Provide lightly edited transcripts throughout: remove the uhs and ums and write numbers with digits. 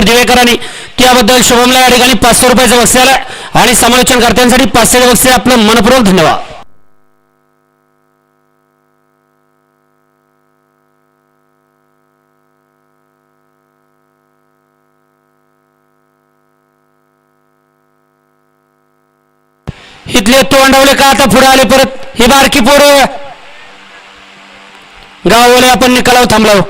दिवेकरांनी त्याबद्दल शुभमला या ठिकाणी 500 रुपयाचं बक्षीस आलं आणि समालोचनकर्त्यांसाठी 500 बक्षीस आपलं मनपूर्वक धन्यवाद. इथले तोंडवले का आता पुढे आले परत ही बारकी पोरं गाववाले आपण निकालावर थांबलो.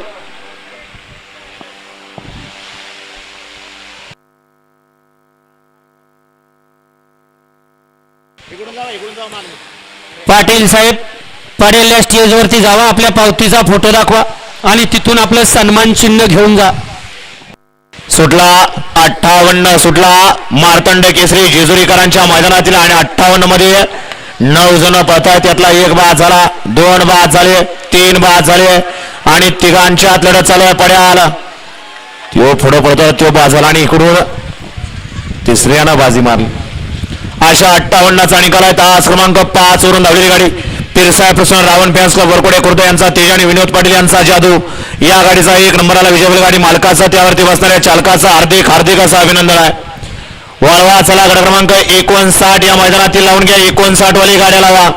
पाटील साहेब पाटील या स्टेजवरती जावा, आपल्या पावतीचा फोटो दाखवा आणि तिथून आपलं सन्मान चिन्ह घेऊन जा. सुटला 58 सुटला मार्तंड केसरी जेजुरीकरांच्या मैदानातील आणि 58 मध्ये 9 जण पळताय. त्यातला 1 बाद झाला, 2 बाद झाले, 3 बाद झाले आणि तिघांच्यात लढत चालू आहे. पड्याल तो पुढे पडतो, तो बाद झाला आणि इकडून तिसऱ्यानं बाजी मारली. अशा 58चा निकाल आहे. तास क्रमांक 5 वरून धावलेली गाडी पिरसाहेब प्रसन्न रावण फॅन्स क्लब वरकोडे खुर्द यांचा तेज आणि विनोद पाटील यांचा जादू या गाडीचा 1 नंबरला विजय गाडी मालकाचा त्यावरती बसणाऱ्या चालकाचा हार्दिक हार्दिक असं अभिनंदन आहे. वळवा चला गड क्रमांक 59 या मैदानातील लावून घ्या. 59 वाली गाड्या लावा.